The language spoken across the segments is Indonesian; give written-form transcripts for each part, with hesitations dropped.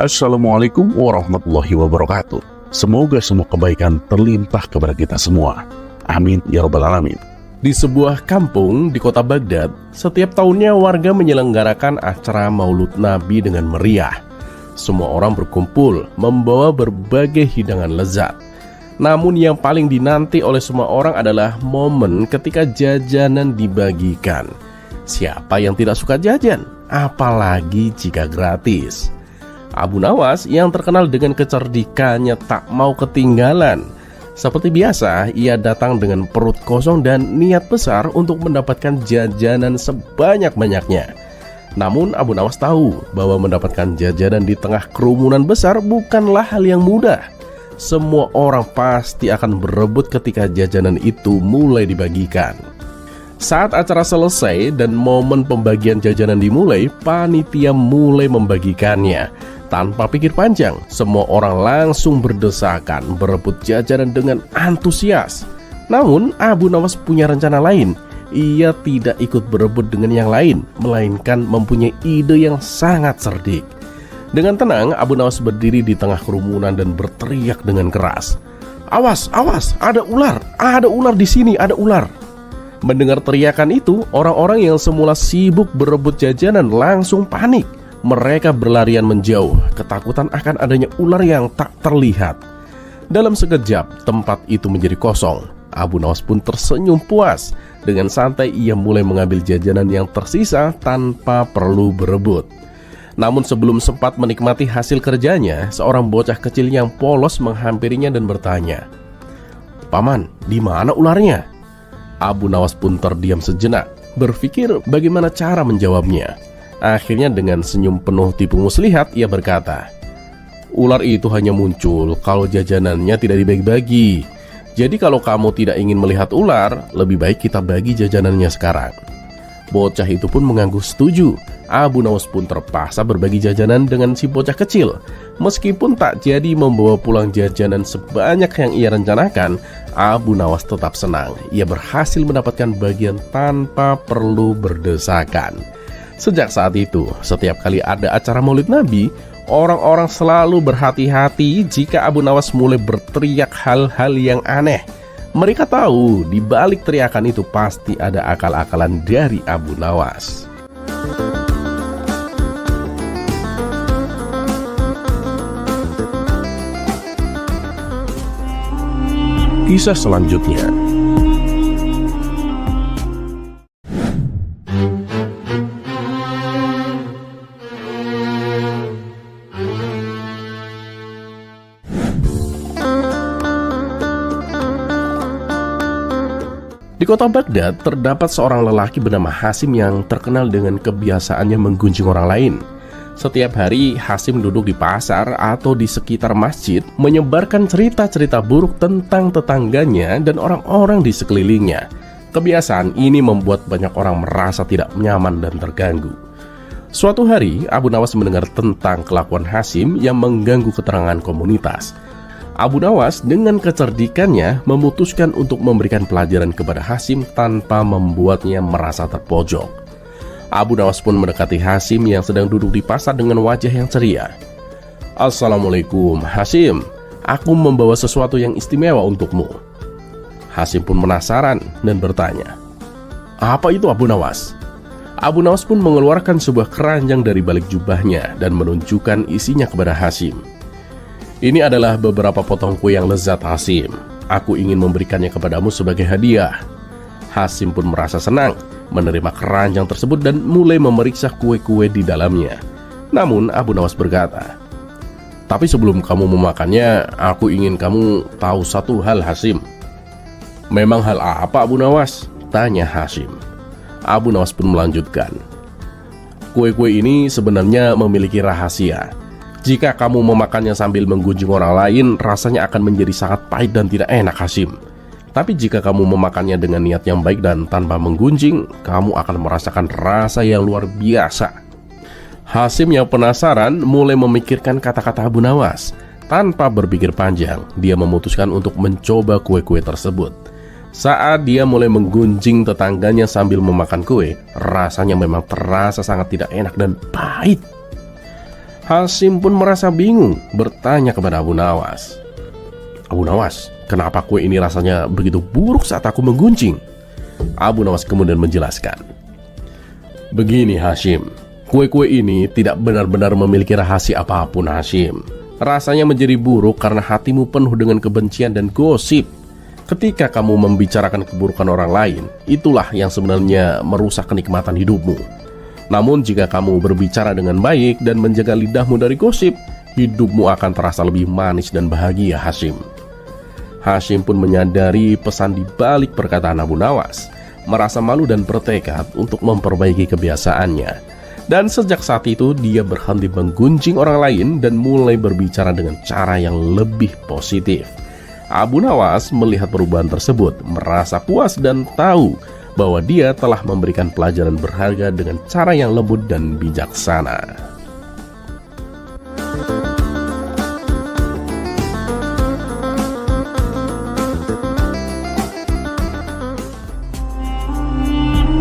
Assalamualaikum warahmatullahi wabarakatuh. Semoga semua kebaikan terlimpah kepada kita semua. Amin ya rabbal alamin. Di sebuah kampung di kota Baghdad, setiap tahunnya warga menyelenggarakan acara Maulud Nabi dengan meriah. Semua orang berkumpul membawa berbagai hidangan lezat. Namun yang paling dinanti oleh semua orang adalah momen ketika jajanan dibagikan. Siapa yang tidak suka jajan? Apalagi jika gratis. Abu Nawas yang terkenal dengan kecerdikannya tak mau ketinggalan. Seperti biasa, ia datang dengan perut kosong dan niat besar untuk mendapatkan jajanan sebanyak-banyaknya. Namun Abu Nawas tahu bahwa mendapatkan jajanan di tengah kerumunan besar bukanlah hal yang mudah. Semua orang pasti akan berebut ketika jajanan itu mulai dibagikan. Saat acara selesai dan momen pembagian jajanan dimulai, panitia mulai membagikannya. Tanpa pikir panjang, semua orang langsung berdesakan berebut jajanan dengan antusias. Namun, Abu Nawas punya rencana lain. Ia tidak ikut berebut dengan yang lain, melainkan mempunyai ide yang sangat cerdik. Dengan tenang, Abu Nawas berdiri di tengah kerumunan dan berteriak dengan keras. "Awas, awas, ada ular! Ada ular di sini, ada ular!" Mendengar teriakan itu, orang-orang yang semula sibuk berebut jajanan langsung panik. Mereka berlarian menjauh, ketakutan akan adanya ular yang tak terlihat. Dalam sekejap, tempat itu menjadi kosong. Abu Nawas pun tersenyum puas. Dengan santai ia mulai mengambil jajanan yang tersisa tanpa perlu berebut. Namun sebelum sempat menikmati hasil kerjanya, seorang bocah kecil yang polos menghampirinya dan bertanya, "Paman, di mana ularnya?" Abu Nawas pun terdiam sejenak, berpikir bagaimana cara menjawabnya. Akhirnya dengan senyum penuh tipu muslihat ia berkata, "Ular itu hanya muncul kalau jajanannya tidak dibagi-bagi. Jadi kalau kamu tidak ingin melihat ular, lebih baik kita bagi jajanannya sekarang." Bocah itu pun mengangguk setuju. Abu Nawas pun terpaksa berbagi jajanan dengan si bocah kecil. Meskipun tak jadi membawa pulang jajanan sebanyak yang ia rencanakan, Abu Nawas tetap senang. Ia berhasil mendapatkan bagian tanpa perlu berdesakan. Sejak saat itu, setiap kali ada acara Maulid Nabi, orang-orang selalu berhati-hati jika Abu Nawas mulai berteriak hal-hal yang aneh. Mereka tahu di balik teriakan itu pasti ada akal-akalan dari Abu Nawas. Kisah selanjutnya. Di kota Baghdad terdapat seorang lelaki bernama Hasim yang terkenal dengan kebiasaannya menggunjing orang lain. Setiap hari Hasim duduk di pasar atau di sekitar masjid menyebarkan cerita-cerita buruk tentang tetangganya dan orang-orang di sekelilingnya. Kebiasaan ini membuat banyak orang merasa tidak nyaman dan terganggu. Suatu hari Abu Nawas mendengar tentang kelakuan Hasim yang mengganggu keterangan komunitas. Abu Nawas dengan kecerdikannya memutuskan untuk memberikan pelajaran kepada Hasim tanpa membuatnya merasa terpojok. Abu Nawas pun mendekati Hasim yang sedang duduk di pasar dengan wajah yang ceria. "Assalamualaikum Hasim, aku membawa sesuatu yang istimewa untukmu." Hasim pun penasaran dan bertanya, "Apa itu Abu Nawas?" Abu Nawas pun mengeluarkan sebuah keranjang dari balik jubahnya dan menunjukkan isinya kepada Hasim. "Ini adalah beberapa potong kue yang lezat Hasim. Aku ingin memberikannya kepadamu sebagai hadiah." Hasim pun merasa senang menerima keranjang tersebut dan mulai memeriksa kue-kue di dalamnya. Namun Abu Nawas berkata, "Tapi sebelum kamu memakannya, aku ingin kamu tahu satu hal Hasim." "Memang hal apa Abu Nawas?" tanya Hasim. Abu Nawas pun melanjutkan, "Kue-kue ini sebenarnya memiliki rahasia. Jika kamu memakannya sambil menggunjing orang lain, rasanya akan menjadi sangat pahit dan tidak enak Hasim. Tapi jika kamu memakannya dengan niat yang baik dan tanpa menggunjing, kamu akan merasakan rasa yang luar biasa." Hasim yang penasaran mulai memikirkan kata-kata Abu Nawas. Tanpa berpikir panjang, dia memutuskan untuk mencoba kue-kue tersebut. Saat dia mulai menggunjing tetangganya sambil memakan kue, rasanya memang terasa sangat tidak enak dan pahit. Hasyim pun merasa bingung, bertanya kepada Abu Nawas. "Abu Nawas, kenapa kue ini rasanya begitu buruk saat aku menggunting?" Abu Nawas kemudian menjelaskan, "Begini Hasyim, kue-kue ini tidak benar-benar memiliki rahasia apapun Hasyim. Rasanya menjadi buruk karena hatimu penuh dengan kebencian dan gosip. Ketika kamu membicarakan keburukan orang lain, itulah yang sebenarnya merusak kenikmatan hidupmu. Namun jika kamu berbicara dengan baik dan menjaga lidahmu dari gosip, hidupmu akan terasa lebih manis dan bahagia Hasyim." Hasyim pun menyadari pesan di balik perkataan Abu Nawas, merasa malu dan bertekad untuk memperbaiki kebiasaannya. Dan sejak saat itu dia berhenti menggunjing orang lain dan mulai berbicara dengan cara yang lebih positif. Abu Nawas melihat perubahan tersebut, merasa puas dan tahu bahwa dia telah memberikan pelajaran berharga dengan cara yang lembut dan bijaksana.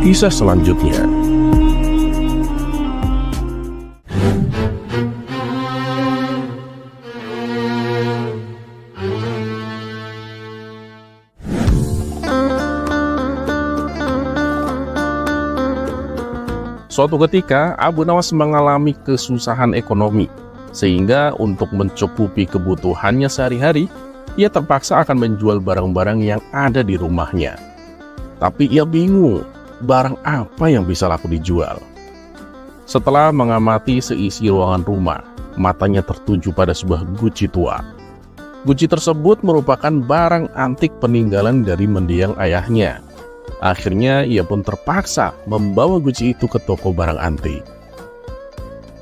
Kisah selanjutnya. Suatu ketika, Abu Nawas mengalami kesusahan ekonomi, sehingga untuk mencukupi kebutuhannya sehari-hari, ia terpaksa akan menjual barang-barang yang ada di rumahnya. Tapi ia bingung, barang apa yang bisa laku dijual. Setelah mengamati seisi ruangan rumah, matanya tertuju pada sebuah guci tua. Guci tersebut merupakan barang antik peninggalan dari mendiang ayahnya. Akhirnya ia pun terpaksa membawa guci itu ke toko barang antik.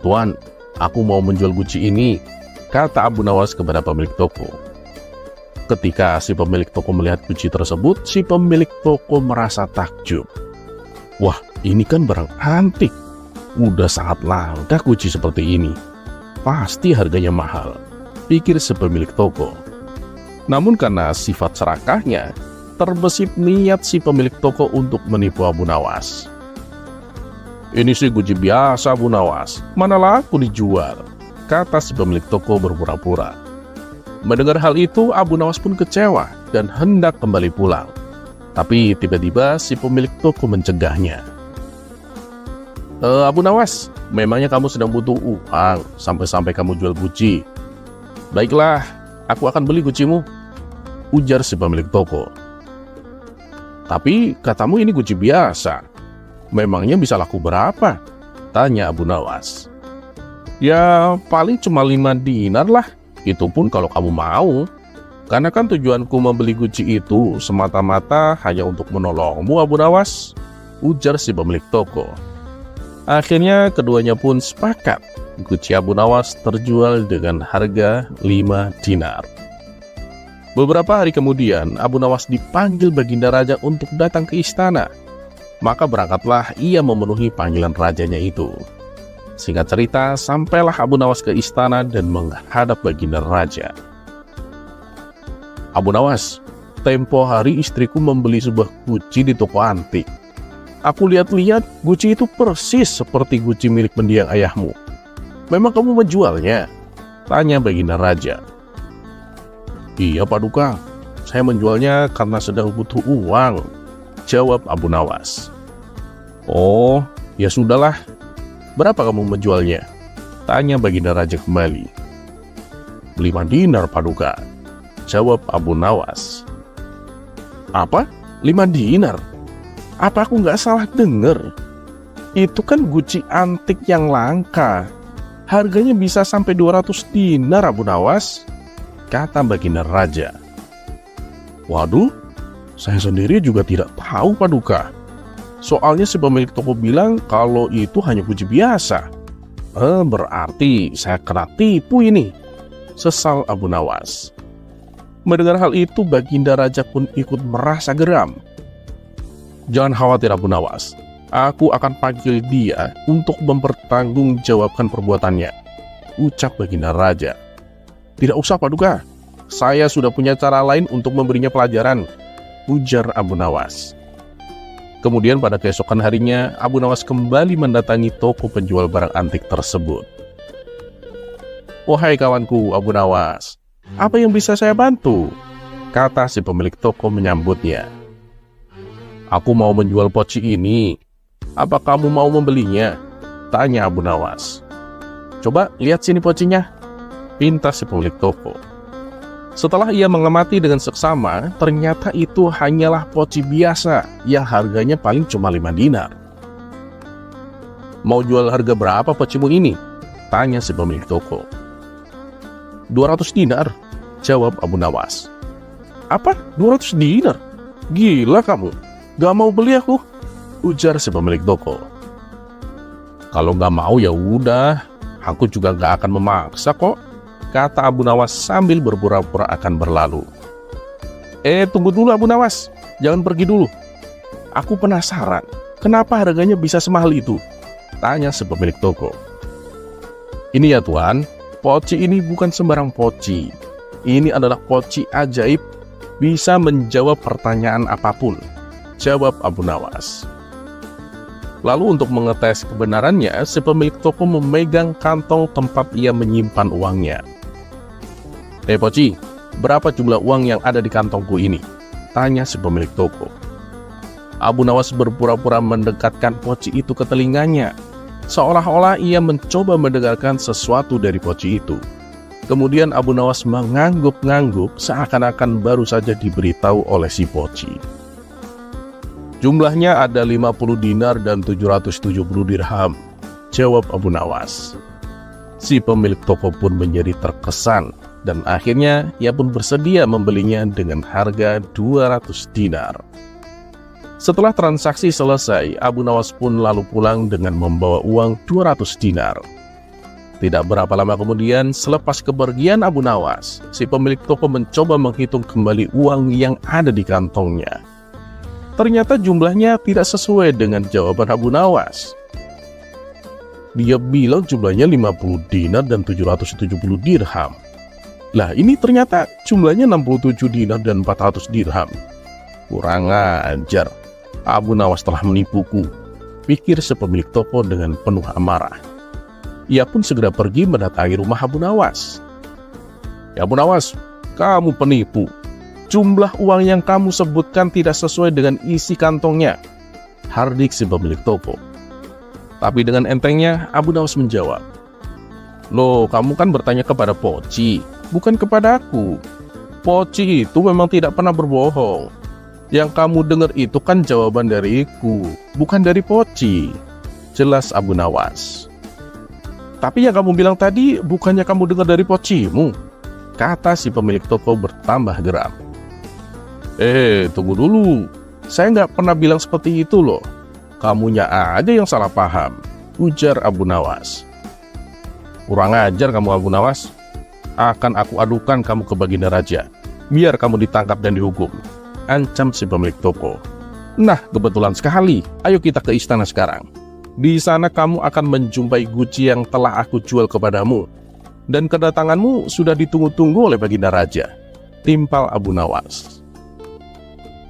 "Tuan, aku mau menjual guci ini," kata Abu Nawas kepada pemilik toko. Ketika si pemilik toko melihat guci tersebut, si pemilik toko merasa takjub. "Wah, ini kan barang antik. Udah sangat langka guci seperti ini. Pasti harganya mahal," pikir si pemilik toko. Namun karena sifat serakahnya, terbesit niat si pemilik toko untuk menipu Abu Nawas. "Ini sih guci biasa Abu Nawas, mana laku dijual," kata si pemilik toko berpura-pura. Mendengar hal itu, Abu Nawas pun kecewa dan hendak kembali pulang. Tapi tiba-tiba si pemilik toko mencegahnya. "Abu Nawas, memangnya kamu sedang butuh uang sampai-sampai kamu jual guci?" "Baiklah, aku akan beli gucimu," ujar si pemilik toko. "Tapi katamu ini guci biasa. Memangnya bisa laku berapa?" tanya Abu Nawas. "Ya paling cuma 5 dinar lah. Itu pun kalau kamu mau. Karena kan tujuanku membeli guci itu semata-mata hanya untuk menolongmu Abu Nawas," ujar si pemilik toko. Akhirnya keduanya pun sepakat. Guci Abu Nawas terjual dengan harga 5 dinar. Beberapa hari kemudian, Abu Nawas dipanggil Baginda Raja untuk datang ke istana. Maka berangkatlah ia memenuhi panggilan rajanya itu. Singkat cerita, sampailah Abu Nawas ke istana dan menghadap Baginda Raja. "Abu Nawas, tempo hari istriku membeli sebuah guci di toko antik. Aku lihat-lihat guci itu persis seperti guci milik mendiang ayahmu. Memang kamu menjualnya?" tanya Baginda Raja. "Iya Paduka, saya menjualnya karena sedang butuh uang," jawab Abu Nawas. "Oh, ya sudahlah. Berapa kamu menjualnya?" tanya Baginda Raja kembali. 5 dinar Paduka, jawab Abu Nawas. "Apa? 5 dinar? Apa aku nggak salah dengar? Itu kan guci antik yang langka. Harganya bisa sampai 200 dinar Abu Nawas," kata Baginda Raja. "Waduh, saya sendiri juga tidak tahu Paduka. Soalnya si pemilik toko bilang kalau itu hanya guci biasa." Berarti saya kena tipu ini," sesal Abu Nawas. Mendengar hal itu, Baginda Raja pun ikut merasa geram. "Jangan khawatir Abu Nawas, aku akan panggil dia untuk mempertanggungjawabkan perbuatannya," ucap Baginda Raja. "Tidak usah Paduka, saya sudah punya cara lain untuk memberinya pelajaran," ujar Abu Nawas. Kemudian pada keesokan harinya, Abu Nawas kembali mendatangi toko penjual barang antik tersebut. "Wahai kawanku Abu Nawas, apa yang bisa saya bantu?" kata si pemilik toko menyambutnya. "Aku mau menjual poci ini. Apa kamu mau membelinya?" tanya Abu Nawas. "Coba lihat sini pocinya," pinta si pemilik toko. Setelah ia mengamati dengan seksama, ternyata itu hanyalah poci biasa yang harganya paling cuma 5 dinar. "Mau jual harga berapa pocimu ini?" tanya si pemilik toko. 200 dinar, jawab Abu Nawas. "Apa? 200 dinar? Gila kamu, gak mau beli aku," ujar si pemilik toko. "Kalau gak mau ya udah, aku juga gak akan memaksa kok," kata Abu Nawas sambil berpura-pura akan berlalu. Tunggu dulu Abu Nawas, jangan pergi dulu. Aku penasaran, kenapa harganya bisa semahal itu?" tanya si pemilik toko. "Ini ya tuan, poci ini bukan sembarang poci. Ini adalah poci ajaib, bisa menjawab pertanyaan apapun," jawab Abu Nawas. Lalu untuk mengetes kebenarannya, si pemilik toko memegang kantong tempat ia menyimpan uangnya. Poci, berapa jumlah uang yang ada di kantongku ini?" tanya si pemilik toko. Abu Nawas berpura-pura mendekatkan poci itu ke telinganya, seolah-olah ia mencoba mendengarkan sesuatu dari poci itu. Kemudian Abu Nawas mengangguk-ngangguk seakan-akan baru saja diberitahu oleh si poci. "Jumlahnya ada 50 dinar dan 770 dirham, jawab Abu Nawas. Si pemilik toko pun menjadi terkesan dan akhirnya ia pun bersedia membelinya dengan harga 200 dinar. Setelah transaksi selesai, Abu Nawas pun lalu pulang dengan membawa uang 200 dinar. Tidak berapa lama kemudian, selepas kepergian Abu Nawas, si pemilik toko mencoba menghitung kembali uang yang ada di kantongnya. Ternyata jumlahnya tidak sesuai dengan jawaban Abu Nawas. Dia bilang jumlahnya 50 dinar dan 770 dirham. Lah ini ternyata jumlahnya 67 dinar dan 400 dirham. Kurang ajar, Abu Nawas telah menipuku, pikir si pemilik toko dengan penuh amarah. Ia pun segera pergi mendatangi rumah Abu Nawas. "Ya Abu Nawas, kamu penipu. Jumlah uang yang kamu sebutkan tidak sesuai dengan isi kantongnya," hardik si pemilik toko. Tapi dengan entengnya Abu Nawas menjawab, "Loh, kamu kan bertanya kepada poci, bukan kepada aku. Poci itu memang tidak pernah berbohong. Yang kamu dengar itu kan jawaban dariku, bukan dari poci," jelas Abu Nawas. "Tapi yang kamu bilang tadi bukannya kamu dengar dari pocimu," kata si pemilik toko bertambah geram. Tunggu dulu, saya nggak pernah bilang seperti itu loh. Kamunya aja yang salah paham," ujar Abu Nawas. "Kurang ajar kamu Abu Nawas. Akan aku adukan kamu ke Baginda Raja, biar kamu ditangkap dan dihukum," ancam si pemilik toko. "Nah, kebetulan sekali, ayo kita ke istana sekarang. Di sana kamu akan menjumpai guci yang telah aku jual kepadamu, dan kedatanganmu sudah ditunggu-tunggu oleh Baginda Raja," timpal Abu Nawas.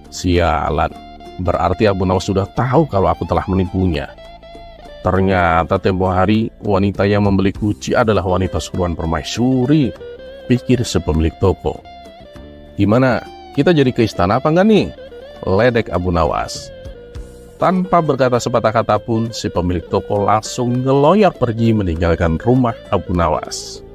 Sialan, berarti Abu Nawas sudah tahu kalau aku telah menipunya. Ternyata tempo hari wanita yang membeli guci adalah wanita suruhan permaisuri, pikir si pemilik toko. "Gimana, kita jadi ke istana apa enggak nih?" ledek Abu Nawas. Tanpa berkata sepatah kata pun, si pemilik toko langsung ngeloyor pergi meninggalkan rumah Abu Nawas.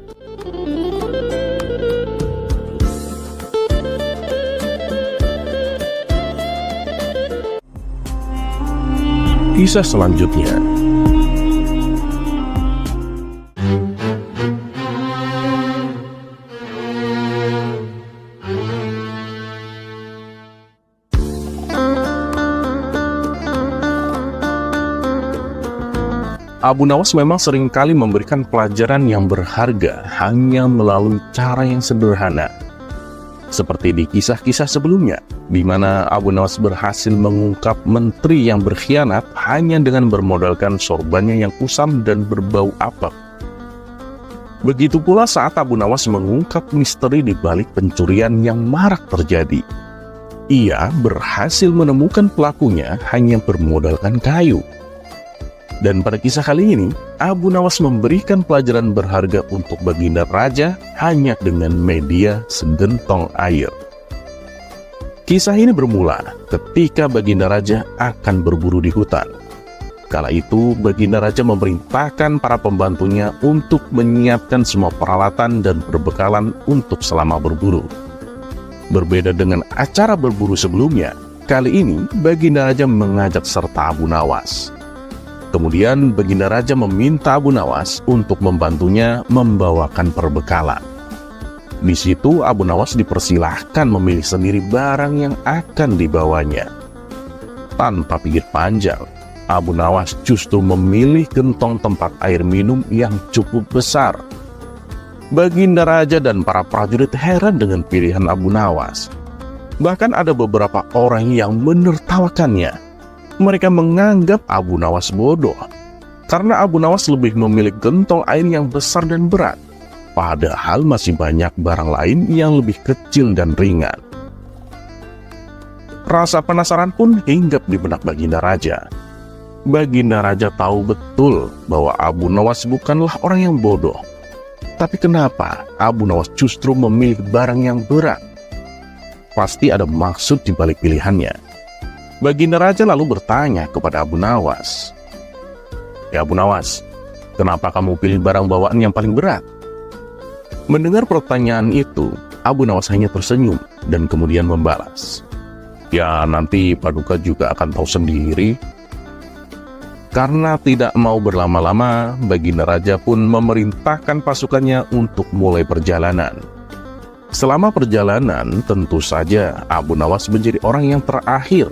Kisah selanjutnya. Abu Nawas memang seringkali memberikan pelajaran yang berharga hanya melalui cara yang sederhana. Seperti di kisah-kisah sebelumnya, di mana Abu Nawas berhasil mengungkap menteri yang berkhianat hanya dengan bermodalkan sorbannya yang kusam dan berbau apek. Begitu pula saat Abu Nawas mengungkap misteri di balik pencurian yang marak terjadi. Ia berhasil menemukan pelakunya hanya bermodalkan kayu. Dan pada kisah kali ini, Abu Nawas memberikan pelajaran berharga untuk Baginda Raja hanya dengan media segentong air. Kisah ini bermula ketika Baginda Raja akan berburu di hutan. Kala itu, Baginda Raja memerintahkan para pembantunya untuk menyiapkan semua peralatan dan perbekalan untuk selama berburu. Berbeda dengan acara berburu sebelumnya, kali ini Baginda Raja mengajak serta Abu Nawas. Kemudian Baginda Raja meminta Abu Nawas untuk membantunya membawakan perbekalan. Di situ Abu Nawas dipersilahkan memilih sendiri barang yang akan dibawanya. Tanpa pikir panjang, Abu Nawas justru memilih gentong tempat air minum yang cukup besar. Baginda Raja dan para prajurit heran dengan pilihan Abu Nawas. Bahkan ada beberapa orang yang menertawakannya. Mereka menganggap Abu Nawas bodoh, karena Abu Nawas lebih memilih gentong air yang besar dan berat, padahal masih banyak barang lain yang lebih kecil dan ringan. Rasa penasaran pun hinggap di benak Baginda Raja. Baginda Raja tahu betul bahwa Abu Nawas bukanlah orang yang bodoh. Tapi kenapa Abu Nawas justru memilih barang yang berat? Pasti ada maksud di balik pilihannya. Baginda Raja lalu bertanya kepada Abu Nawas, "Ya Abu Nawas, kenapa kamu pilih barang bawaan yang paling berat?" Mendengar pertanyaan itu, Abu Nawas hanya tersenyum dan kemudian membalas, "Ya nanti Paduka juga akan tahu sendiri." Karena tidak mau berlama-lama, Baginda Raja pun memerintahkan pasukannya untuk mulai perjalanan. Selama perjalanan, tentu saja Abu Nawas menjadi orang yang terakhir.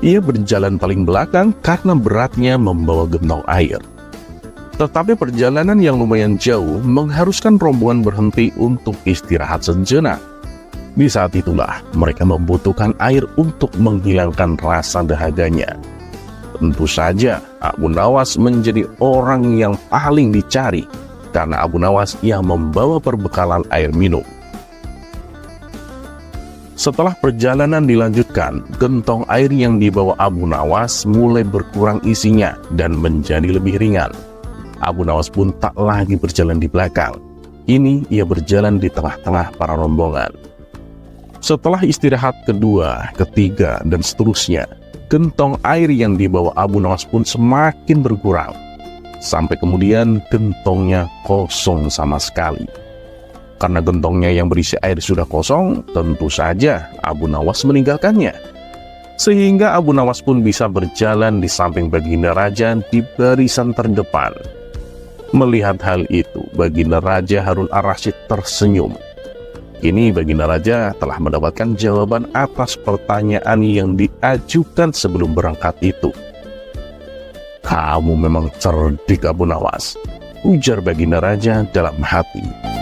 Ia berjalan paling belakang karena beratnya membawa gentong air. Tetapi perjalanan yang lumayan jauh mengharuskan rombongan berhenti untuk istirahat sejenak. Di saat itulah mereka membutuhkan air untuk menghilangkan rasa dahaganya. Tentu saja Abu Nawas menjadi orang yang paling dicari karena Abu Nawas yang membawa perbekalan air minum. Setelah perjalanan dilanjutkan, gentong air yang dibawa Abu Nawas mulai berkurang isinya dan menjadi lebih ringan. Abu Nawas pun tak lagi berjalan di belakang. Ini ia berjalan di tengah-tengah para rombongan. Setelah istirahat kedua, ketiga, dan seterusnya, gentong air yang dibawa Abu Nawas pun semakin berkurang. Sampai kemudian gentongnya kosong sama sekali. Karena gentongnya yang berisi air sudah kosong, tentu saja Abu Nawas meninggalkannya. Sehingga Abu Nawas pun bisa berjalan di samping Baginda Raja di barisan terdepan. Melihat hal itu, Baginda Raja Harun ar-Rasyid tersenyum. Kini Baginda Raja telah mendapatkan jawaban atas pertanyaan yang diajukan sebelum berangkat itu. "Kamu memang cerdik Abu Nawas," ujar Baginda Raja dalam hati.